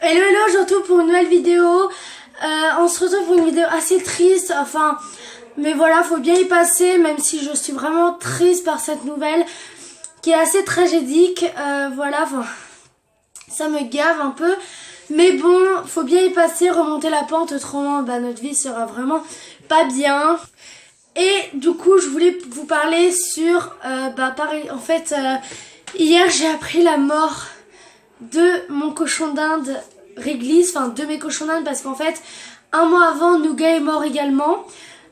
Hello hello, je retrouve pour une nouvelle vidéo. On se retrouve pour une vidéo assez triste, mais voilà, faut bien y passer, même si je suis vraiment triste par cette nouvelle qui est assez tragédique. Ça me gave un peu, mais bon, faut bien y passer, remonter la pente, autrement notre vie sera vraiment pas bien. Et du coup, je voulais vous parler sur, pareil, hier j'ai appris la mort de mon cochon d'Inde réglisse, de mes cochons d'Inde, parce qu'en fait, un mois avant, Nougat est mort également.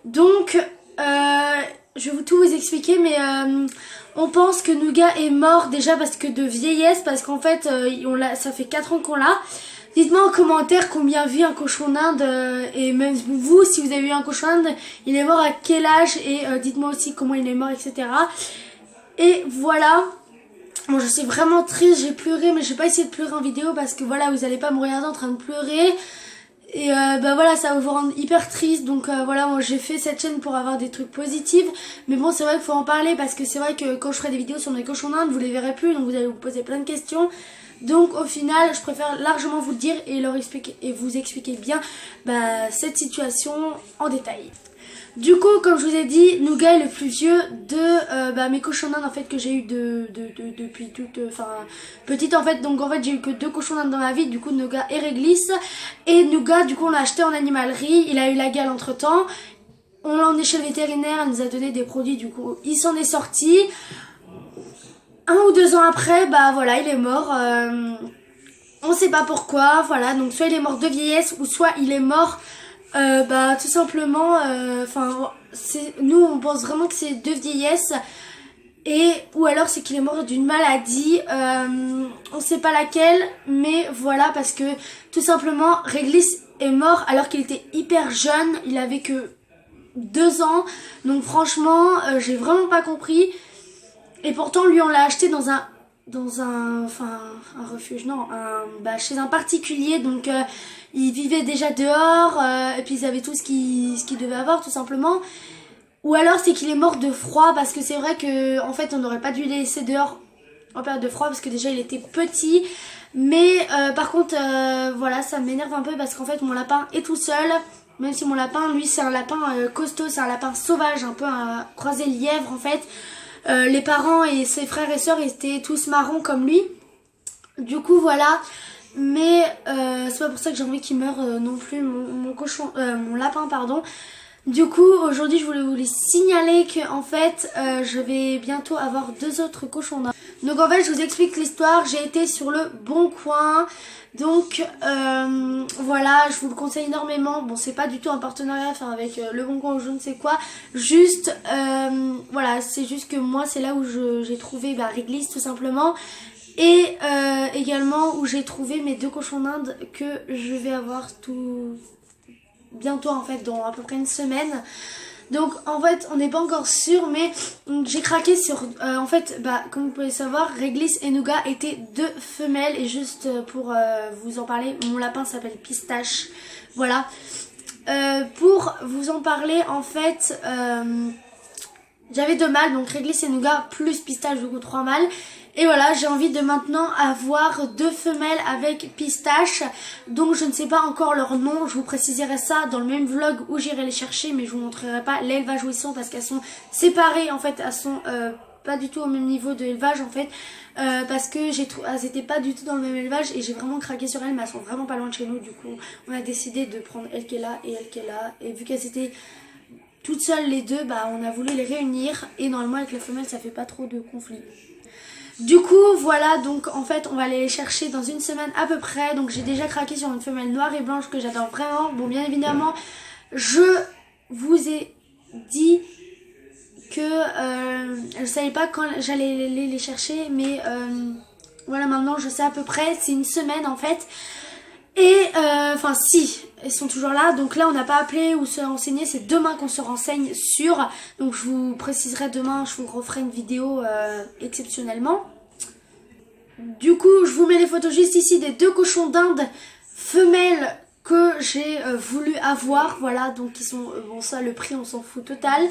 Donc, je vais tout vous expliquer, mais on pense que Nougat est mort déjà parce que de vieillesse, parce qu'en fait, ça fait 4 ans qu'on l'a. Dites-moi en commentaire combien vit un cochon d'Inde, et même vous, si vous avez eu un cochon d'Inde, il est mort à quel âge, et dites-moi aussi comment il est mort, etc. Et voilà. Bon, je suis vraiment triste, j'ai pleuré, mais je vais pas essayer de pleurer en vidéo parce que voilà, vous allez pas me regarder en train de pleurer. Et voilà, ça va vous rendre hyper triste. Donc voilà, moi j'ai fait cette chaîne pour avoir des trucs positifs. Mais bon, c'est vrai qu'il faut en parler parce que c'est vrai que quand je ferai des vidéos sur mes cochons d'Inde, vous les verrez plus, donc vous allez vous poser plein de questions. Donc au final, je préfère largement vous le dire et vous expliquer bien cette situation en détail. Du coup, comme je vous ai dit, Nougat est le plus vieux de mes cochons d'Inde en fait que j'ai eu depuis petite en fait. Donc en fait j'ai eu que 2 cochons d'Inde dans ma vie, du coup Nougat et réglisse. Et Nougat du coup on l'a acheté en animalerie, il a eu la gale entre temps. On l'a emmené chez le vétérinaire, il nous a donné des produits, du coup il s'en est sorti. 1 ou 2 ans après, voilà, il est mort. On sait pas pourquoi, voilà, donc soit il est mort de vieillesse ou soit il est mort tout simplement, nous on pense vraiment que c'est de vieillesse, ou alors c'est qu'il est mort d'une maladie, on sait pas laquelle, mais voilà, parce que tout simplement réglisse est mort alors qu'il était hyper jeune, il avait que 2 ans, donc franchement j'ai vraiment pas compris. Et pourtant lui on l'a acheté dans un refuge, non, chez un particulier, donc ils vivaient déjà dehors, et puis ils avaient tout ce qu'ils devaient avoir tout simplement. Ou alors c'est qu'il est mort de froid, parce que c'est vrai que en fait on n'aurait pas dû le laisser dehors en période de froid, parce que déjà il était petit. Mais par contre voilà, ça m'énerve un peu parce qu'en fait mon lapin est tout seul. Même si mon lapin, lui c'est un lapin costaud, c'est un lapin sauvage, un peu un croisé lièvre en fait. Les parents et ses frères et sœurs étaient tous marrons comme lui. Du coup voilà. Mais c'est pas pour ça que j'ai envie qu'il meure non plus mon lapin pardon. Du coup aujourd'hui je voulais vous les signaler que en fait je vais bientôt avoir 2 autres cochons d'Inde. Donc en fait je vous explique l'histoire, j'ai été sur le Bon Coin. Donc voilà, je vous le conseille énormément. Bon, c'est pas du tout un partenariat avec le Bon Coin ou je ne sais quoi. Juste voilà, c'est juste que moi c'est là où j'ai trouvé réglisse tout simplement. Et également où j'ai trouvé mes 2 cochons d'Inde que je vais avoir tout bientôt en fait, dans à peu près une semaine. Donc en fait on n'est pas encore sûr, mais j'ai craqué sur comme vous pouvez savoir, réglisse et Nougat étaient 2 femelles. Et juste pour vous en parler, mon lapin s'appelle Pistache, voilà. Pour vous en parler en fait, j'avais 2 mâles, donc réglisse et Nougat plus Pistache, du coup 3 mâles. Et voilà, j'ai envie de maintenant avoir 2 femelles avec Pistache. Donc je ne sais pas encore leur nom, je vous préciserai ça dans le même vlog où j'irai les chercher. Mais je vous montrerai pas l'élevage où ils sont parce qu'elles sont séparées en fait. Elles sont pas du tout au même niveau de élevage en fait. Parce que elles étaient pas du tout dans le même élevage et j'ai vraiment craqué sur elles. Mais elles sont vraiment pas loin de chez nous, du coup on a décidé de prendre elle qui est là et elle qui est là. Et vu qu'elles étaient toutes seules les 2, on a voulu les réunir. Et normalement avec la femelle ça fait pas trop de conflits. Du coup voilà, donc en fait on va aller les chercher dans une semaine à peu près. Donc j'ai déjà craqué sur une femelle noire et blanche que j'adore vraiment. Bon, bien évidemment je vous ai dit que je savais pas quand j'allais les chercher, mais voilà, maintenant je sais à peu près. C'est une semaine en fait. Et si, elles sont toujours là. Donc là on n'a pas appelé ou se renseigner, c'est demain qu'on se renseigne sur. Donc je vous préciserai demain, je vous referai une vidéo exceptionnellement. Du coup je vous mets les photos juste ici des 2 cochons d'Inde femelles que j'ai voulu avoir, voilà, donc ils sont, bon ça le prix on s'en fout total,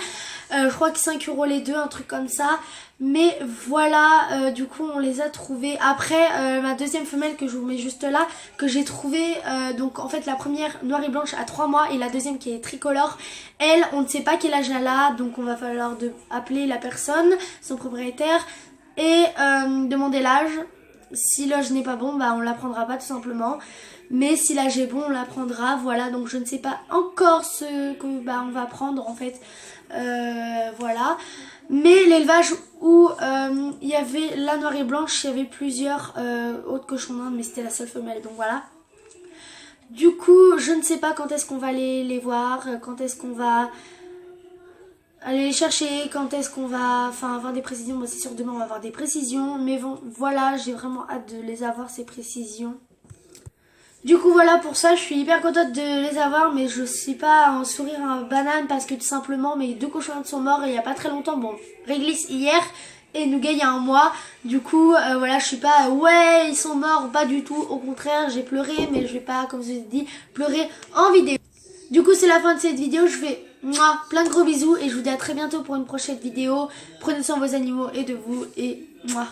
je crois que 5 € les deux, un truc comme ça, mais voilà, du coup on les a trouvés. Après ma deuxième femelle que je vous mets juste là, que j'ai trouvée, donc en fait la première noire et blanche à 3 mois et la deuxième qui est tricolore, elle on ne sait pas quel âge elle a, donc on va falloir appeler la personne, son propriétaire, et demander l'âge. Si l'âge n'est pas bon, bah on la prendra pas tout simplement. Mais si l'âge est bon, on la prendra. Voilà, donc je ne sais pas encore ce que on va prendre en fait. Voilà. Mais l'élevage où il y avait la noire et blanche, il y avait plusieurs autres cochons d'Inde, mais c'était la seule femelle. Donc voilà. Du coup, je ne sais pas quand est-ce qu'on va les voir, quand est-ce qu'on va aller les chercher, quand est-ce qu'on va avoir des précisions. Moi c'est sûr demain on va avoir des précisions, mais bon voilà, j'ai vraiment hâte de les avoir ces précisions. Du coup voilà, pour ça je suis hyper contente de les avoir, mais je suis pas en sourire en banane parce que tout simplement mes deux cochons sont morts il y a pas très longtemps. Bon, Réglisse hier et Nougat il y a un mois. Du coup voilà, je suis pas ouais ils sont morts, pas du tout, au contraire j'ai pleuré, mais je vais pas, comme je vous ai dit, pleurer en vidéo. Du coup c'est la fin de cette vidéo, je fais plein de gros bisous et je vous dis à très bientôt pour une prochaine vidéo. Prenez soin de vos animaux et de vous, et moi.